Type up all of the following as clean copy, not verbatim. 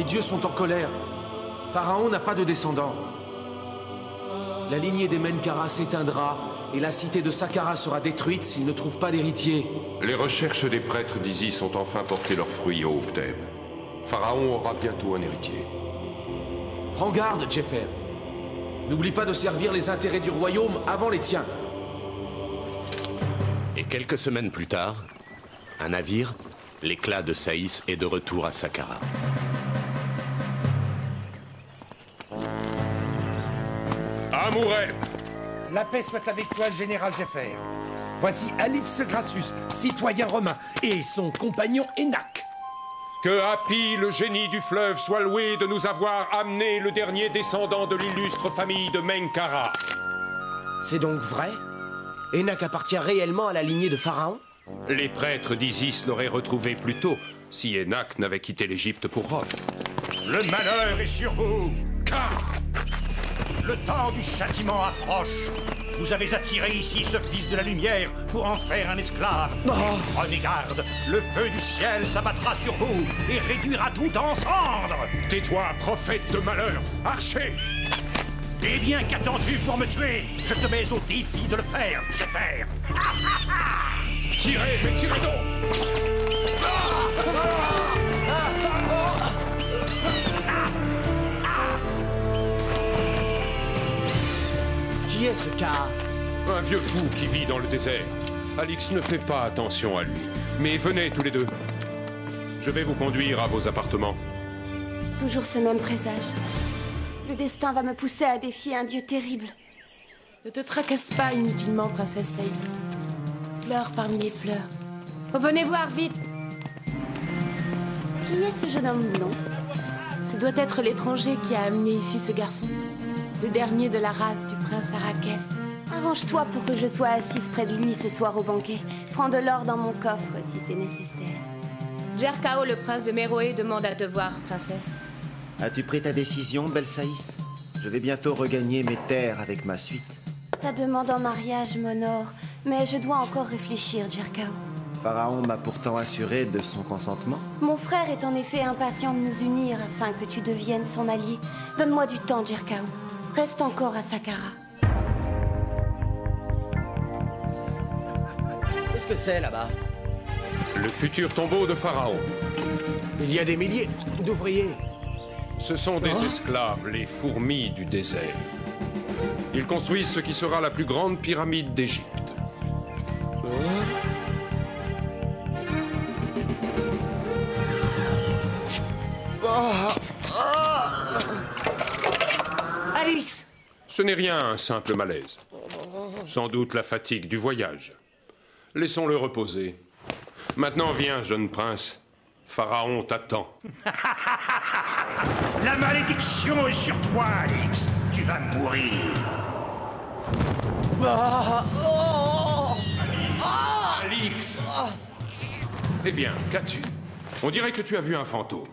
dieux sont en colère. Pharaon n'a pas de descendants. La lignée des Menkara s'éteindra et la cité de Saqqara sera détruite s'il ne trouve pas d'héritier. Les recherches des prêtres d'Isis ont enfin porté leurs fruits au Thèbes. Pharaon aura bientôt un héritier. Prends garde, Djefer. N'oublie pas de servir les intérêts du royaume avant les tiens. Et quelques semaines plus tard, un navire, l'éclat de Saïs, est de retour à Saqqara. Amoureb! La paix soit avec toi, général Djefer. Voici Alix Grassus, citoyen romain, et son compagnon Enak. Que Hapi, le génie du fleuve, soit loué de nous avoir amené le dernier descendant de l'illustre famille de Menkara. C'est donc vrai? Enak appartient réellement à la lignée de Pharaon? Les prêtres d'Isis l'auraient retrouvé plus tôt, si Enak n'avait quitté l'Égypte pour Rome. Le malheur est sur vous, car le temps du châtiment approche. Vous avez attiré ici ce fils de la lumière pour en faire un esclave. Prenez garde, le feu du ciel s'abattra sur vous et réduira tout en cendres. Tais-toi, prophète de malheur, archer! Eh bien, qu'attends-tu pour me tuer? Je te mets au défi de le faire, Djefer. Tirez, mais tirez donc! Qui est ce Ka? Un vieux fou qui vit dans le désert. Alix ne fait pas attention à lui. Mais venez tous les deux. Je vais vous conduire à vos appartements. Toujours ce même présage. Le destin va me pousser à défier un dieu terrible. Ne te tracasse pas inutilement, princesse Saïd. Fleur parmi les fleurs. Revenez voir, vite! Qui est ce jeune homme blond? Ce doit être l'étranger qui a amené ici ce garçon. Le dernier de la race du prince Arrakès. Arrange-toi pour que je sois assise près de lui ce soir au banquet. Prends de l'or dans mon coffre si c'est nécessaire. Djerkao, le prince de Méroé, demande à te voir, princesse. As-tu pris ta décision, belle Saïs? Je vais bientôt regagner mes terres avec ma suite. Ta demande en mariage m'honore, mais je dois encore réfléchir, Djerkao. Pharaon m'a pourtant assuré de son consentement. Mon frère est en effet impatient de nous unir afin que tu deviennes son allié. Donne-moi du temps, Djerkao. Reste encore à Saqqara. Qu'est-ce que c'est là-bas? Le futur tombeau de Pharaon. Il y a des milliers d'ouvriers. Ce sont des esclaves, les fourmis du désert. Ils construisent ce qui sera la plus grande pyramide d'Égypte. Alix! Ce n'est rien, un simple malaise. Sans doute la fatigue du voyage. Laissons-le reposer. Maintenant, viens, jeune prince. Pharaon t'attend. La malédiction est sur toi, Alix. Tu vas mourir. Alix! Eh bien, qu'as-tu? On dirait que tu as vu un fantôme.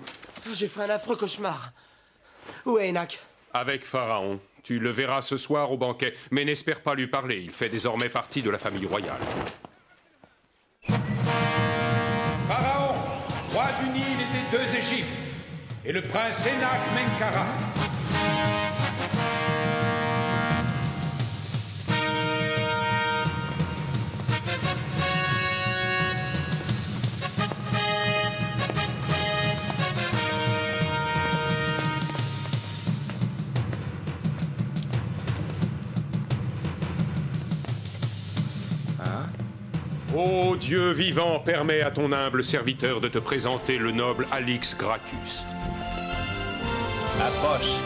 J'ai fait un affreux cauchemar. Où est Enak? Avec Pharaon. Tu le verras ce soir au banquet, mais n'espère pas lui parler. Il fait désormais partie de la famille royale. Pharaon, roi du Nil et des deux Égyptes, et le prince Enak Menkara. Ô Dieu vivant, permets à ton humble serviteur de te présenter le noble Alix Gracchus. Approche.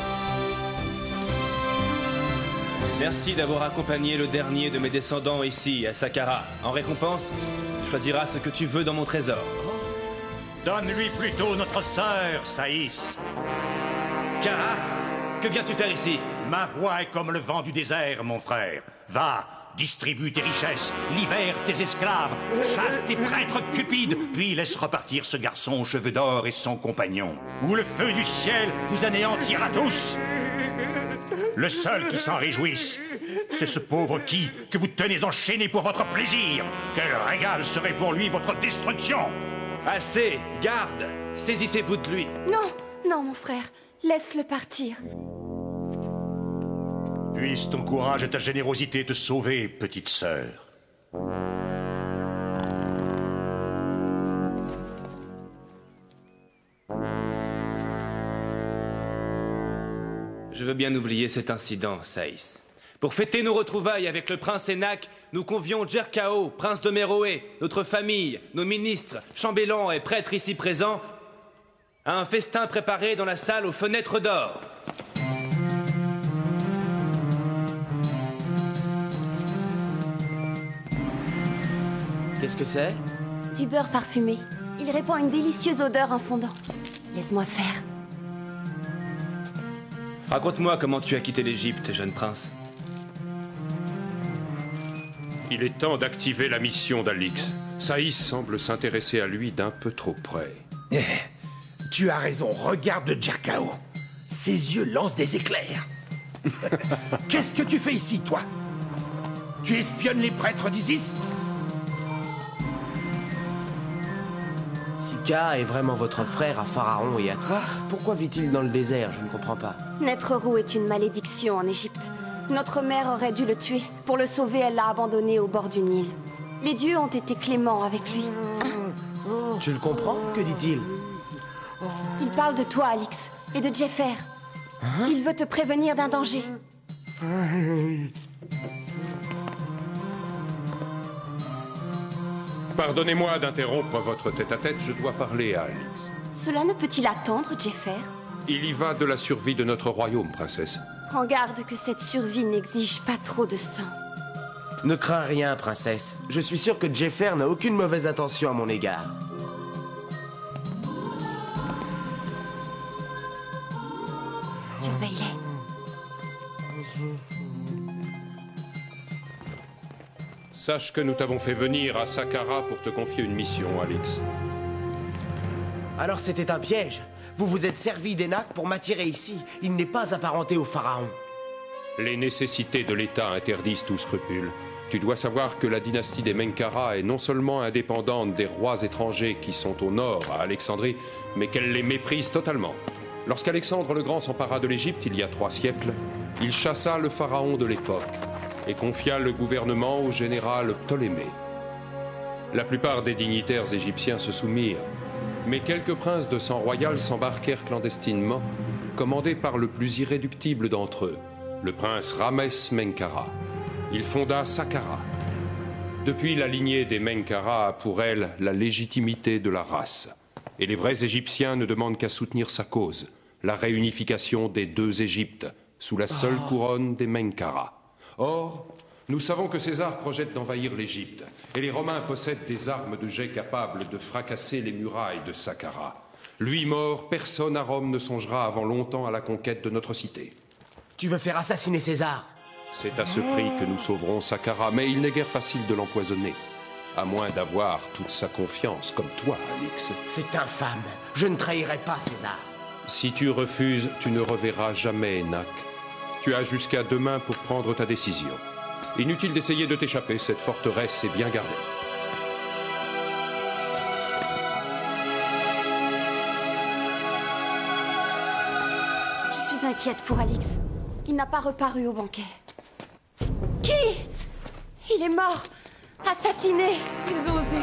Merci d'avoir accompagné le dernier de mes descendants ici, à Saqqara. En récompense, tu choisiras ce que tu veux dans mon trésor. Donne-lui plutôt notre sœur, Saïs. Kara, que viens-tu faire ici? Ma voix est comme le vent du désert, mon frère. Va, distribue tes richesses, libère tes esclaves, chasse tes prêtres cupides, puis laisse repartir ce garçon aux cheveux d'or et son compagnon. Ou le feu du ciel vous anéantira tous. Le seul qui s'en réjouisse, c'est ce pauvre qui que vous tenez enchaîné pour votre plaisir. Quel régal serait pour lui votre destruction! Assez, garde! Saisissez-vous de lui. Non, Non, mon frère, laisse-le partir. Puisse ton courage et ta générosité te sauver, petite sœur. Je veux bien oublier cet incident, Saïs. Pour fêter nos retrouvailles avec le prince Enak, nous convions Djerkao, prince de Meroé, notre famille, nos ministres, chambellans et prêtres ici présents, à un festin préparé dans la salle aux fenêtres d'or. Qu'est-ce que c'est? Du beurre parfumé. Il répand une délicieuse odeur en fondant. Laisse-moi faire. Raconte-moi comment tu as quitté l'Égypte, jeune prince. Il est temps d'activer la mission d'Alix. Saïs semble s'intéresser à lui d'un peu trop près. Tu as raison, regarde Djerkao. Ses yeux lancent des éclairs. Qu'est-ce que tu fais ici, toi? Tu espionnes les prêtres d'Isis? Sika est vraiment votre frère à Pharaon et à toi? Pourquoi vit-il dans le désert? Je ne comprends pas. Naître roux est une malédiction en Égypte. Notre mère aurait dû le tuer. Pour le sauver, elle l'a abandonné au bord du Nil. Les dieux ont été cléments avec lui. Hein? Tu le comprends? Que dit-il? Il parle de toi, Alix, et de Djefer. Il veut te prévenir d'un danger. Pardonnez-moi d'interrompre votre tête-à-tête, je dois parler à Alix. Cela ne peut-il attendre, Djefer? Il y va de la survie de notre royaume, princesse. Prends garde que cette survie n'exige pas trop de sang. Ne crains rien, princesse. Je suis sûr que Djefer n'a aucune mauvaise intention à mon égard. Surveille-les. Sache que nous t'avons fait venir à Saqqara pour te confier une mission, Alix. Alors c'était un piège. Vous vous êtes servi d'Enak pour m'attirer ici. Il n'est pas apparenté au pharaon. Les nécessités de l'État interdisent tout scrupule. Tu dois savoir que la dynastie des Menkaura est non seulement indépendante des rois étrangers qui sont au nord, à Alexandrie, mais qu'elle les méprise totalement. Lorsqu'Alexandre le Grand s'empara de l'Égypte il y a 3 siècles, il chassa le pharaon de l'époque et confia le gouvernement au général Ptolémée. La plupart des dignitaires égyptiens se soumirent, mais quelques princes de sang royal s'embarquèrent clandestinement, commandés par le plus irréductible d'entre eux, le prince Ramès Menkara. Il fonda Saqqara. Depuis, la lignée des Menkara a pour elle la légitimité de la race. Et les vrais Égyptiens ne demandent qu'à soutenir sa cause, la réunification des 2 Égyptes, sous la seule couronne des Menkara. Or, nous savons que César projette d'envahir l'Égypte, et les Romains possèdent des armes de jet capables de fracasser les murailles de Saqqara. Lui mort, personne à Rome ne songera avant longtemps à la conquête de notre cité. Tu veux faire assassiner César? C'est à ce prix que nous sauverons Saqqara, mais il n'est guère facile de l'empoisonner. À moins d'avoir toute sa confiance, comme toi, Alix. C'est infâme. Je ne trahirai pas César. Si tu refuses, tu ne reverras jamais Enak. Tu as jusqu'à demain pour prendre ta décision. Inutile d'essayer de t'échapper, cette forteresse est bien gardée. Je suis inquiète pour Alix. Il n'a pas reparu au banquet. Qui? Il est mort! Assassiné! Ils ont osé.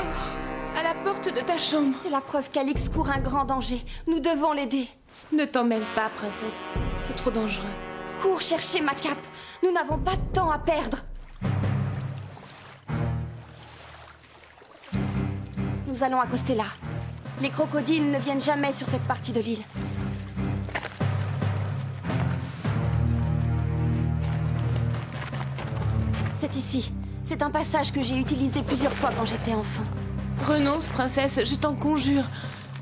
À la porte de ta chambre. C'est la preuve qu'Alix court un grand danger. Nous devons l'aider. Ne t'en mêle pas, princesse. C'est trop dangereux. Cours chercher ma cape. Nous n'avons pas de temps à perdre. Nous allons accoster là. Les crocodiles ne viennent jamais sur cette partie de l'île. C'est ici. C'est un passage que j'ai utilisé plusieurs fois quand j'étais enfant. Renonce, princesse, je t'en conjure.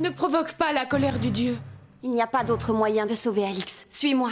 Ne provoque pas la colère du dieu. Il n'y a pas d'autre moyen de sauver Alix. Suis-moi.